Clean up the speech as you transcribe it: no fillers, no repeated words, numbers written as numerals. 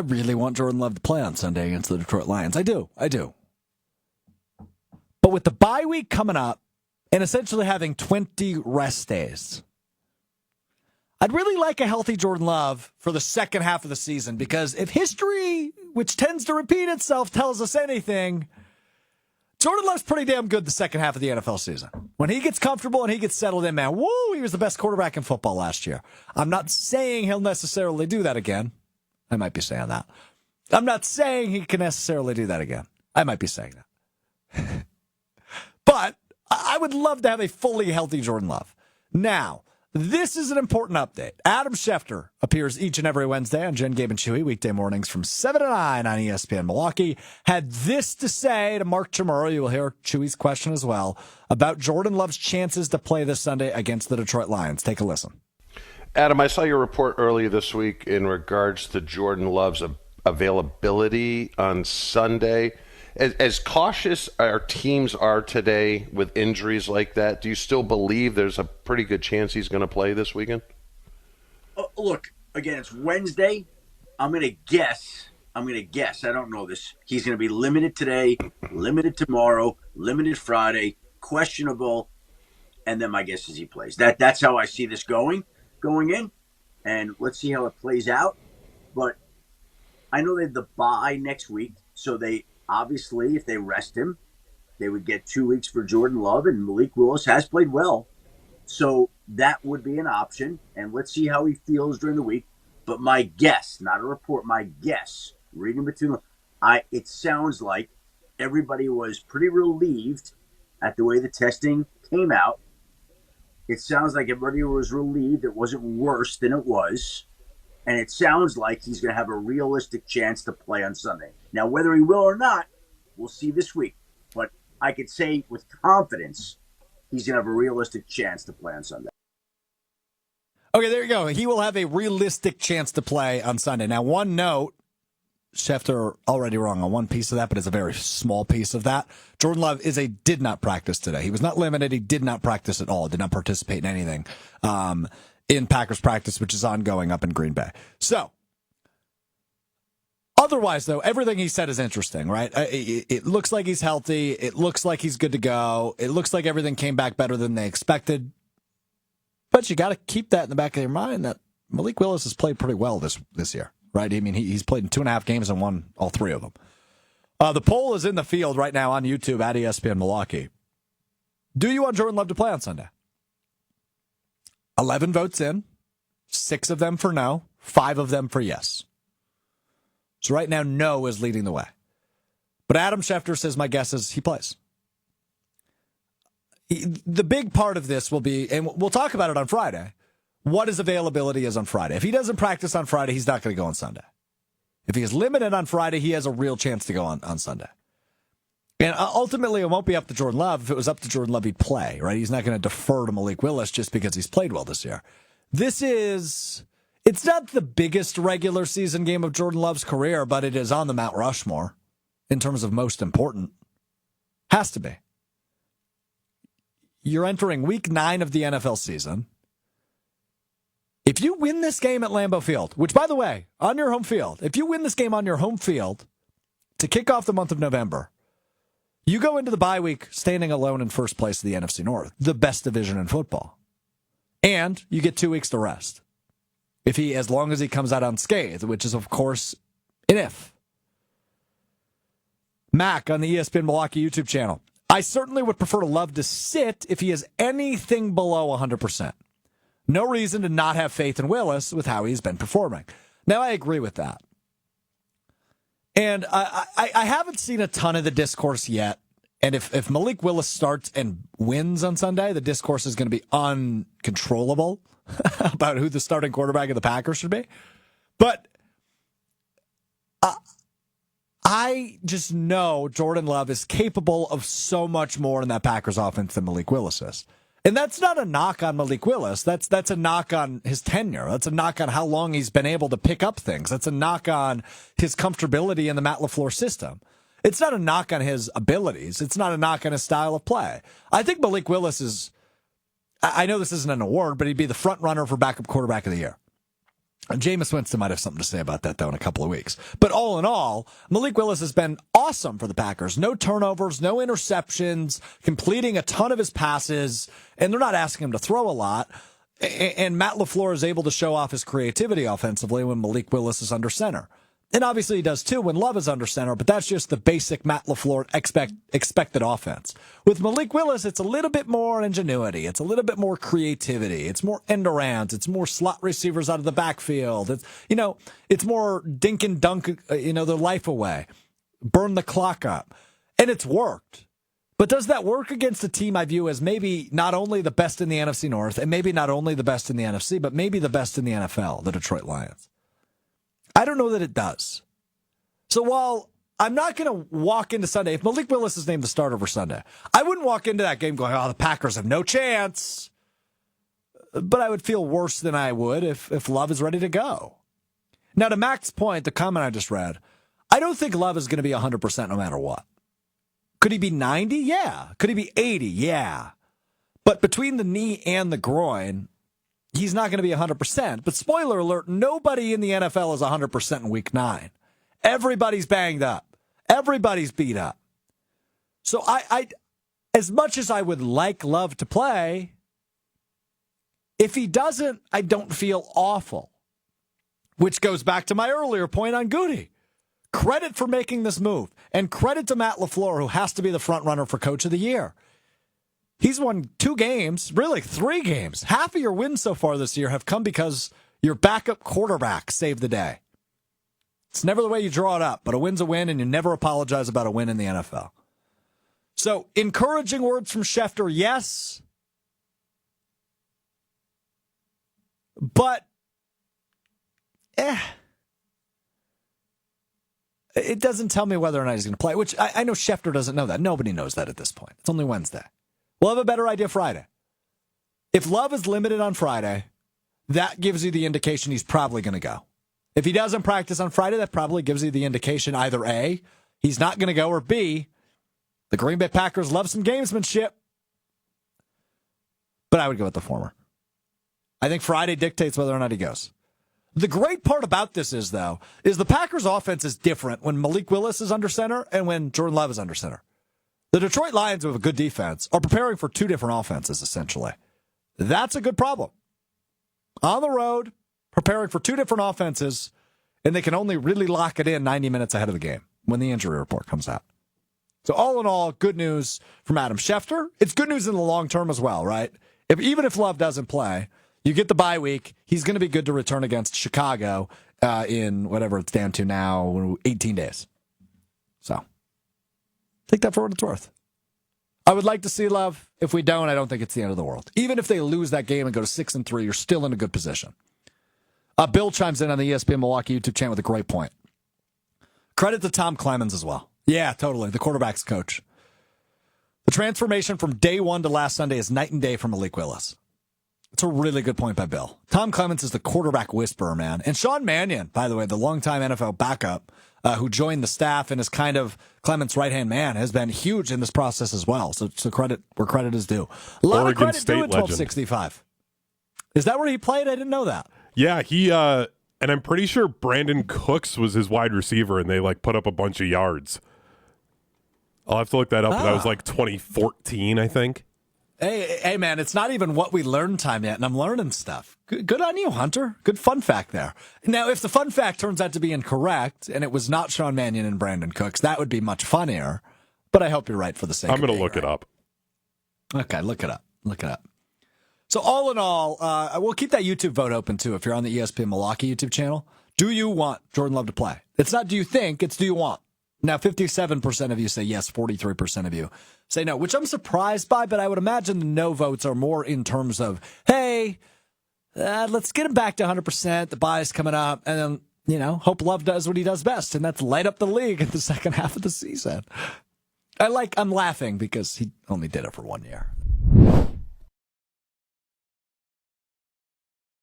really want Jordan Love to play on Sunday against the Detroit Lions. I do. But with the bye week coming up and essentially having 20 rest days, I'd really like a healthy Jordan Love for the second half of the season, because if history, which tends to repeat itself, tells us anything, Jordan Love's pretty damn good the second half of the NFL season. When he gets comfortable and he gets settled in, man, woo, he was the best quarterback in football last year. I'm not saying he'll necessarily do that again. I might be saying that. I'm not saying he can necessarily do that again. I might be saying that. But I would love to have a fully healthy Jordan Love. Now, this is an important update. Adam Schefter appears each and every Wednesday on Jen, Gabe, and Chewy, weekday mornings from 7 to 9 on ESPN Milwaukee. Had this to say to Mark Chamorro, you will hear Chewy's question as well, about Jordan Love's chances to play this Sunday against the Detroit Lions. Take a listen. Adam, I saw your report earlier this week in regards to Jordan Love's availability on Sunday. As cautious our teams are today with injuries like that, do you still believe there's a pretty good chance he's going to play this weekend? Look, again, it's Wednesday. I'm going to guess. I don't know this. He's going to be limited today, limited tomorrow, limited Friday, questionable, and then my guess is he plays. That's how I see this going in, and let's see how it plays out. But I know they have the bye next week, so they obviously, if they rest him, they would get 2 weeks for Jordan Love, and Malik Willis has played well. So that would be an option, and let's see how he feels during the week. But my guess, not a report, my guess, reading between, it sounds like everybody was pretty relieved at the way the testing came out. It sounds like everybody was relieved it wasn't worse than it was. And it sounds like he's going to have a realistic chance to play on Sunday. Now, whether he will or not, we'll see this week. But I could say with confidence, he's going to have a realistic chance to play on Sunday. Okay, there you go. He will have a realistic chance to play on Sunday. Now, one note, Schefter already wrong on one piece of that, but it's a very small piece of that. Jordan Love did not practice today. He was not limited. He did not practice at all. Did not participate in anything. In Packers practice, which is ongoing up in Green Bay. So, otherwise, though, everything he said is interesting, right? It looks like he's healthy. It looks like he's good to go. It looks like everything came back better than they expected. But you got to keep that in the back of your mind that Malik Willis has played pretty well this year, right? I mean, he's played in 2.5 games and won all 3 of them. The poll is in the field right now on YouTube at ESPN Milwaukee. Do you want Jordan Love to play on Sunday? 11 votes in, 6 of them for no, 5 of them for yes. So right now, no is leading the way. But Adam Schefter says, my guess is he plays. The big part of this will be, and we'll talk about it on Friday, what his availability is on Friday. If he doesn't practice on Friday, he's not going to go on Sunday. If he is limited on Friday, he has a real chance to go on Sunday. And ultimately, it won't be up to Jordan Love. If it was up to Jordan Love, he'd play, right? He's not going to defer to Malik Willis just because he's played well this year. It's not the biggest regular season game of Jordan Love's career, but it is on the Mount Rushmore in terms of most important. Has to be. You're entering week 9 of the NFL season. If you win this game at Lambeau Field, which, by the way, on your home field, if you win this game on your home field to kick off the month of November, you go into the bye week standing alone in first place of the NFC North, the best division in football. And you get 2 weeks to rest. As long as he comes out unscathed, which is, of course, an if. Mac on the ESPN Milwaukee YouTube channel. I certainly would prefer to Love to sit if he is anything below 100%. No reason to not have faith in Willis with how he's been performing. Now, I agree with that. And I haven't seen a ton of the discourse yet. And if Malik Willis starts and wins on Sunday, the discourse is going to be uncontrollable about who the starting quarterback of the Packers should be. But I just know Jordan Love is capable of so much more in that Packers offense than Malik Willis is. And that's not a knock on Malik Willis. That's a knock on his tenure. That's a knock on how long he's been able to pick up things. That's a knock on his comfortability in the Matt LaFleur system. It's not a knock on his abilities. It's not a knock on his style of play. I think Malik Willis is, I know this isn't an award, but he'd be the front runner for backup quarterback of the year. Jameis Winston might have something to say about that, though, in a couple of weeks. But all in all, Malik Willis has been awesome for the Packers. No turnovers, no interceptions, completing a ton of his passes, and they're not asking him to throw a lot. And Matt LaFleur is able to show off his creativity offensively when Malik Willis is under center. And obviously he does too when Love is under center, but that's just the basic Matt LaFleur expected offense. With Malik Willis, it's a little bit more ingenuity. It's a little bit more creativity. It's more end arounds. It's more slot receivers out of the backfield. It's more dink and dunk, their life away. Burn the clock up. And it's worked. But does that work against a team I view as maybe not only the best in the NFC North and maybe not only the best in the NFC, but maybe the best in the NFL, the Detroit Lions? I don't know that it does. So while I'm not going to walk into Sunday, if Malik Willis is named the starter for Sunday, I wouldn't walk into that game going, the Packers have no chance. But I would feel worse than I would if Love is ready to go. Now, to Mac's point, the comment I just read, I don't think Love is going to be 100% no matter what. Could he be 90? Yeah. Could he be 80? Yeah. But between the knee and the groin, he's not going to be 100%. But spoiler alert, nobody in the NFL is 100% in week 9. Everybody's banged up. Everybody's beat up. So I as much as I would like Love to play, if he doesn't, I don't feel awful. Which goes back to my earlier point on Goody. Credit for making this move. And credit to Matt LaFleur, who has to be the front runner for Coach of the Year. He's won 2 games, really 3 games. Half of your wins so far this year have come because your backup quarterback saved the day. It's never the way you draw it up, but a win's a win, and you never apologize about a win in the NFL. So, encouraging words from Schefter, yes. But, it doesn't tell me whether or not he's going to play, which I know Schefter doesn't know that. Nobody knows that at this point. It's only Wednesday. We'll have a better idea Friday. If Love is limited on Friday, that gives you the indication he's probably going to go. If he doesn't practice on Friday, that probably gives you the indication either A, he's not going to go, or B, the Green Bay Packers love some gamesmanship. But I would go with the former. I think Friday dictates whether or not he goes. The great part about this is the Packers' offense is different when Malik Willis is under center and when Jordan Love is under center. The Detroit Lions, who have a good defense, are preparing for 2 different offenses, essentially. That's a good problem. On the road, preparing for 2 different offenses, and they can only really lock it in 90 minutes ahead of the game when the injury report comes out. So all in all, good news from Adam Schefter. It's good news in the long term as well, right? Even if Love doesn't play, you get the bye week. He's going to be good to return against Chicago in whatever it's down to now, 18 days. So take that for what it's worth. I would like to see Love. If we don't, I don't think it's the end of the world. Even if they lose that game and go to 6-3, you're still in a good position. Bill chimes in on the ESPN Milwaukee YouTube channel with a great point. Credit to Tom Clemens as well. Yeah, totally. The quarterback's coach. The transformation from day 1 to last Sunday is night and day for Malik Willis. It's a really good point by Bill. Tom Clemens is the quarterback whisperer, man. And Sean Mannion, by the way, the longtime NFL backup, who joined the staff and is kind of Clemens' right-hand man, has been huge in this process as well. So credit where credit is due. A lot Oregon of credit State due at 1265. Is that where he played? I didn't know that. Yeah, he and I'm pretty sure Brandon Cooks was his wide receiver, and they put up a bunch of yards. I'll have to look that up. But that was 2014, I think. Hey, man, it's not even what we learned time yet, and I'm learning stuff. Good on you, Hunter. Good fun fact there. Now, if the fun fact turns out to be incorrect, and it was not Sean Mannion and Brandon Cooks, that would be much funnier, but I hope you're right for the sake of it. I'm going to look it up. Okay, look it up. Look it up. So all in all, we'll keep that YouTube vote open, too, if you're on the ESPN Milwaukee YouTube channel. Do you want Jordan Love to play? It's not do you think, it's do you want. Now, 57% of you say yes, 43% of you say no, which I'm surprised by, but I would imagine the no votes are more in terms of, hey, let's get him back to 100%, the bye's coming up, and then, hope Love does what he does best, and that's light up the league in the second half of the season. I'm laughing because he only did it for 1 year.